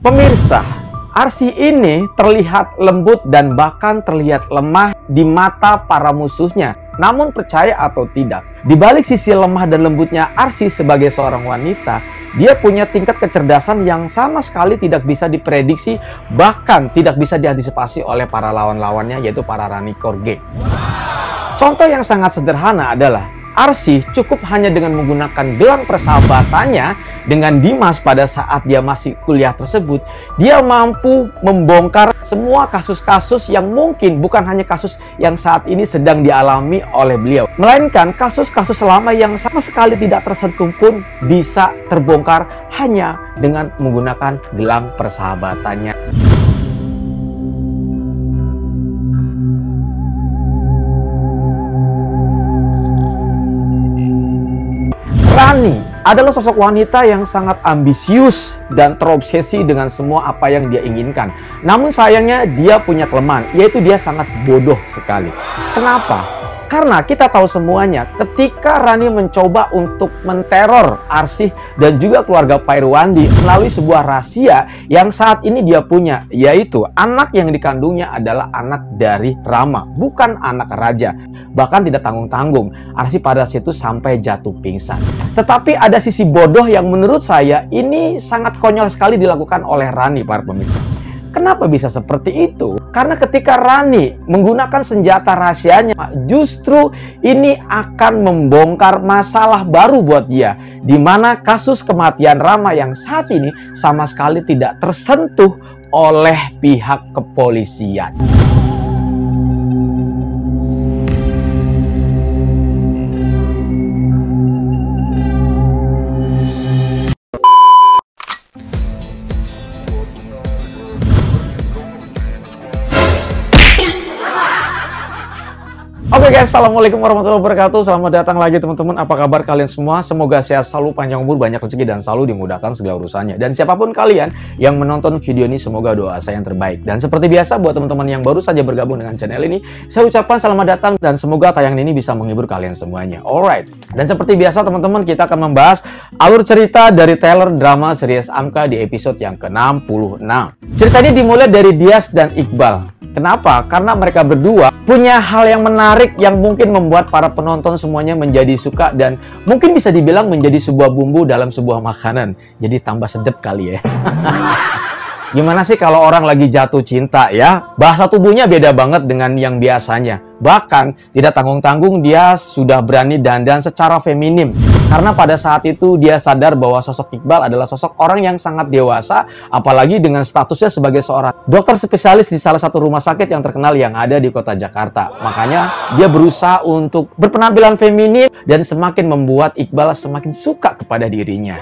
Pemirsa, Arsy ini terlihat lembut dan bahkan terlihat lemah di mata para musuhnya. Namun percaya atau tidak, di balik sisi lemah dan lembutnya Arsy sebagai seorang wanita, dia punya tingkat kecerdasan yang sama sekali tidak bisa diprediksi, bahkan tidak bisa diantisipasi oleh para lawan-lawannya, yaitu para Rani Korghe. Contoh yang sangat sederhana adalah Arsy cukup hanya dengan menggunakan gelang persahabatannya dengan Dimas pada saat dia masih kuliah tersebut, dia mampu membongkar semua kasus-kasus yang mungkin bukan hanya kasus yang saat ini sedang dialami oleh beliau, melainkan kasus-kasus lama yang sama sekali tidak tersentuh pun bisa terbongkar hanya dengan menggunakan gelang persahabatannya. Rani adalah sosok wanita yang sangat ambisius dan terobsesi dengan semua apa yang dia inginkan. Namun sayangnya dia punya kelemahan, yaitu dia sangat bodoh sekali. Kenapa? Karena kita tahu semuanya, ketika Rani mencoba untuk menteror Arsy dan juga keluarga Pak Irwandi melalui sebuah rahasia yang saat ini dia punya, yaitu anak yang dikandungnya adalah anak dari Rama, bukan anak raja. Bahkan tidak tanggung-tanggung, Arsy pada situ sampai jatuh pingsan. Tetapi ada sisi bodoh yang menurut saya ini sangat konyol sekali dilakukan oleh Rani, para pemirsa. Kenapa bisa seperti itu? Karena ketika Rani menggunakan senjata rahasianya, justru ini akan membongkar masalah baru buat dia, di mana kasus kematian Rama yang saat ini sama sekali tidak tersentuh oleh pihak kepolisian. Oke guys, assalamualaikum warahmatullahi wabarakatuh. Selamat datang lagi teman-teman. Apa kabar kalian semua? Semoga sehat selalu, panjang umur, banyak rezeki, dan selalu dimudahkan segala urusannya. Dan siapapun kalian yang menonton video ini, semoga doa saya yang terbaik. Dan seperti biasa, buat teman-teman yang baru saja bergabung dengan channel ini, saya ucapkan selamat datang dan semoga tayangan ini bisa menghibur kalian semuanya. Alright. Dan seperti biasa teman-teman, kita akan membahas alur cerita dari trailer drama series Amka di episode yang ke-66. Cerita ini dimulai dari Dias dan Iqbal. Kenapa? Karena mereka berdua punya hal yang menarik yang mungkin membuat para penonton semuanya menjadi suka dan mungkin bisa dibilang menjadi sebuah bumbu dalam sebuah makanan. Jadi tambah sedap kali ya. Gimana sih kalau orang lagi jatuh cinta ya? Bahasa tubuhnya beda banget dengan yang biasanya. Bahkan tidak tanggung-tanggung dia sudah berani dandan secara feminim. Karena pada saat itu dia sadar bahwa sosok Iqbal adalah sosok orang yang sangat dewasa, apalagi dengan statusnya sebagai seorang dokter spesialis di salah satu rumah sakit yang terkenal yang ada di kota Jakarta. Makanya dia berusaha untuk berpenampilan feminim dan semakin membuat Iqbal semakin suka kepada dirinya.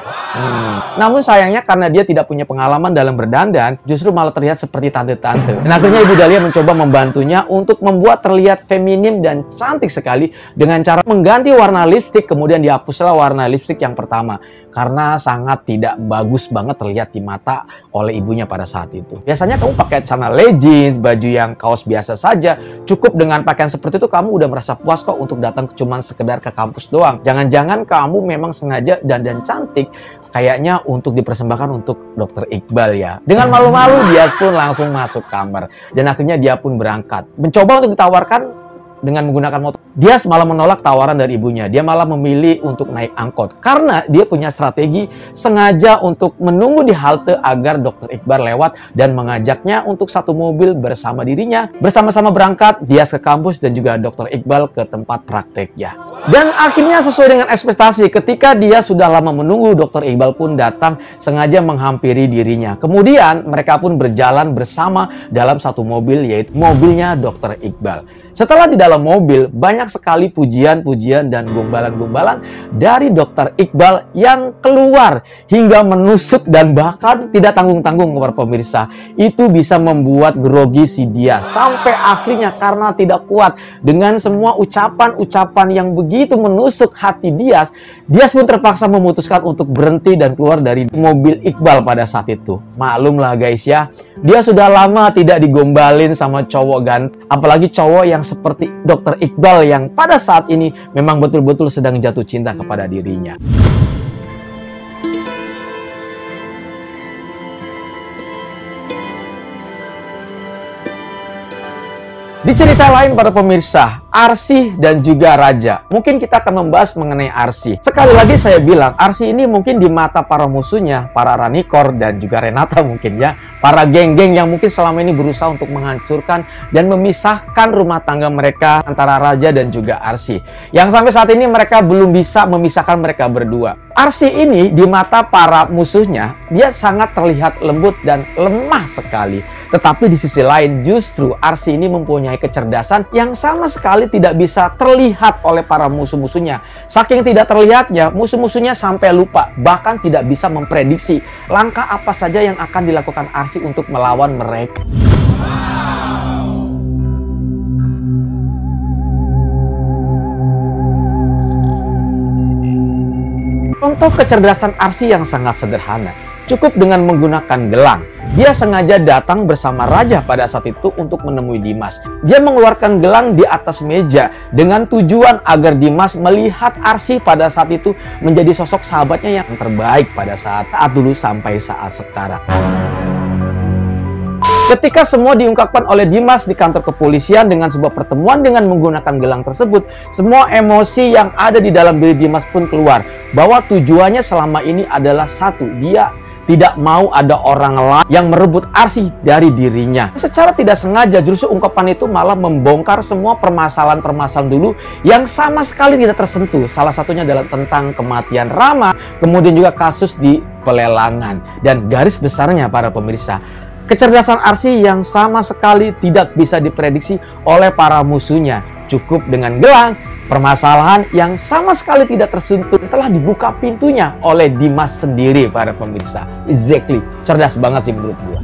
Namun sayangnya karena dia tidak punya pengalaman dalam berdandan, justru malah terlihat seperti tante-tante. Dan akhirnya Ibu Dahlia mencoba membantunya untuk membuat terlihat feminim dan cantik sekali dengan cara mengganti warna lipstik, kemudian dihapuslah warna lipstik yang pertama karena sangat tidak bagus banget terlihat di mata oleh ibunya pada saat itu. Biasanya kamu pakai celana leggings, baju yang kaos biasa saja, cukup dengan pakaian seperti itu kamu udah merasa puas kok untuk datang cuman sekedar ke kampus doang. Jangan-jangan kamu memang sengaja dandan cantik kayaknya untuk dipersembahkan untuk Dr. Iqbal ya. Dengan malu-malu Dias pun langsung masuk kamar dan akhirnya dia pun berangkat. Mencoba untuk ditawarkan dengan menggunakan motor. Dias malah menolak tawaran dari ibunya. Dia malah memilih untuk naik angkot karena dia punya strategi sengaja untuk menunggu di halte agar Dr. Iqbal lewat dan mengajaknya untuk satu mobil bersama dirinya. Bersama-sama berangkat Dias ke kampus dan juga Dr. Iqbal ke tempat prakteknya. Dan akhirnya sesuai dengan ekspektasi, ketika dia sudah lama menunggu, Dr. Iqbal pun datang sengaja menghampiri dirinya. Kemudian mereka pun berjalan bersama dalam satu mobil, yaitu mobilnya Dr. Iqbal. Setelah di dalam mobil, banyak sekali pujian-pujian dan gombalan-gombalan dari Dr. Iqbal yang keluar hingga menusuk dan bahkan tidak tanggung-tanggung kepada pemirsa. Itu bisa membuat grogi si Dias. Sampai akhirnya karena tidak kuat dengan semua ucapan-ucapan yang begitu menusuk hati Dias, Dias pun terpaksa memutuskan untuk berhenti dan keluar dari mobil Iqbal pada saat itu. Maklumlah guys ya, dia sudah lama tidak digombalin sama cowok ganteng, apalagi cowok yang seperti Dr. Iqbal yang pada saat ini memang betul-betul sedang jatuh cinta kepada dirinya. Di cerita lain para pemirsa, Arsy dan juga Raja. Mungkin kita akan membahas mengenai Arsy. Sekali lagi saya bilang, Arsy ini mungkin di mata para musuhnya, para Ranikor dan juga Renata mungkin ya, para geng-geng yang mungkin selama ini berusaha untuk menghancurkan dan memisahkan rumah tangga mereka antara Raja dan juga Arsy. Yang sampai saat ini mereka belum bisa memisahkan mereka berdua. Arsy ini di mata para musuhnya, dia sangat terlihat lembut dan lemah sekali. Tetapi di sisi lain justru Arsy ini mempunyai kecerdasan yang sama sekali tidak bisa terlihat oleh para musuh-musuhnya. Saking tidak terlihatnya, musuh-musuhnya sampai lupa, bahkan tidak bisa memprediksi langkah apa saja yang akan dilakukan Arsy untuk melawan mereka. Contoh kecerdasan Arsy yang sangat sederhana. Cukup dengan menggunakan gelang. Dia sengaja datang bersama Raja pada saat itu untuk menemui Dimas. Dia mengeluarkan gelang di atas meja dengan tujuan agar Dimas melihat Arsy pada saat itu menjadi sosok sahabatnya yang terbaik pada saat dulu sampai saat sekarang. Ketika semua diungkapkan oleh Dimas di kantor kepolisian dengan sebuah pertemuan dengan menggunakan gelang tersebut, semua emosi yang ada di dalam diri Dimas pun keluar. Bahwa tujuannya selama ini adalah satu, dia tidak mau ada orang lain yang merebut Arsy dari dirinya. Secara tidak sengaja justru ungkapan itu malah membongkar semua permasalahan-permasalahan dulu yang sama sekali tidak tersentuh. Salah satunya adalah tentang kematian Rama, kemudian juga kasus di pelelangan. Dan garis besarnya para pemirsa, kecerdasan Arsy yang sama sekali tidak bisa diprediksi oleh para musuhnya. Cukup dengan gelang, permasalahan yang sama sekali tidak tersentuh telah dibuka pintunya oleh Dimas sendiri para pemirsa. Exactly, cerdas banget sih menurut gua.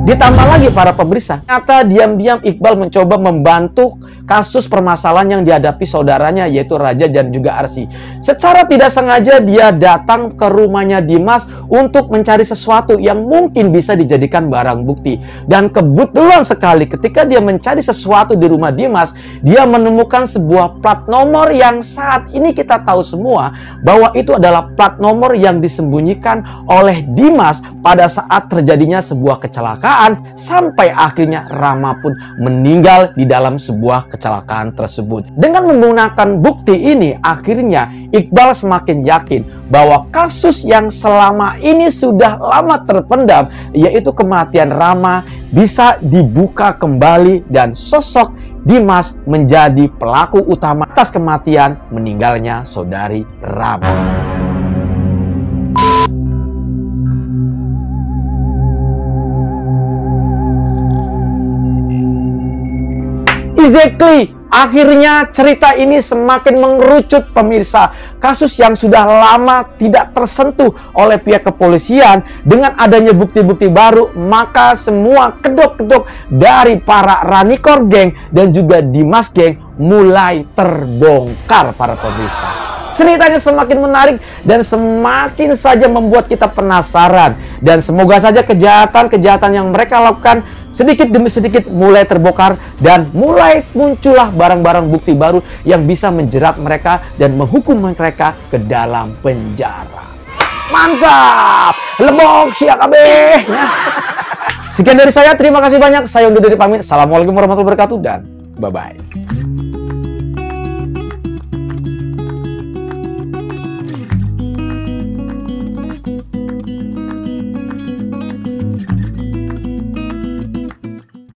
Ditambah lagi para pemirsa, ternyata diam-diam Iqbal mencoba membantu kasus permasalahan yang dihadapi saudaranya yaitu Raja dan juga Arsy. Secara tidak sengaja dia datang ke rumahnya Dimas untuk mencari sesuatu yang mungkin bisa dijadikan barang bukti. Dan kebetulan sekali ketika dia mencari sesuatu di rumah Dimas, dia menemukan sebuah plat nomor yang saat ini kita tahu semua bahwa itu adalah plat nomor yang disembunyikan oleh Dimas pada saat terjadinya sebuah kecelakaan. Sampai akhirnya Rama pun meninggal di dalam sebuah kecelakaan tersebut. Dengan menggunakan bukti ini, akhirnya Iqbal semakin yakin bahwa kasus yang selama ini sudah lama terpendam, yaitu kematian Rama, bisa dibuka kembali dan sosok Dimas menjadi pelaku utama atas kematian meninggalnya saudari Rama. Exactly. Akhirnya cerita ini semakin mengerucut pemirsa. Kasus yang sudah lama tidak tersentuh oleh pihak kepolisian, dengan adanya bukti-bukti baru, maka semua kedok-kedok dari para Ranikor geng dan juga Dimas geng mulai terbongkar para pemirsa. Ceritanya semakin menarik dan semakin saja membuat kita penasaran. Dan semoga saja kejahatan-kejahatan yang mereka lakukan sedikit demi sedikit mulai terbongkar dan mulai muncullah barang-barang bukti baru yang bisa menjerat mereka dan menghukum mereka ke dalam penjara. Mantap! Lebok siap kabeh. Sekian dari saya, terima kasih banyak. Saya undur diri pamit. Assalamualaikum warahmatullahi wabarakatuh dan bye-bye.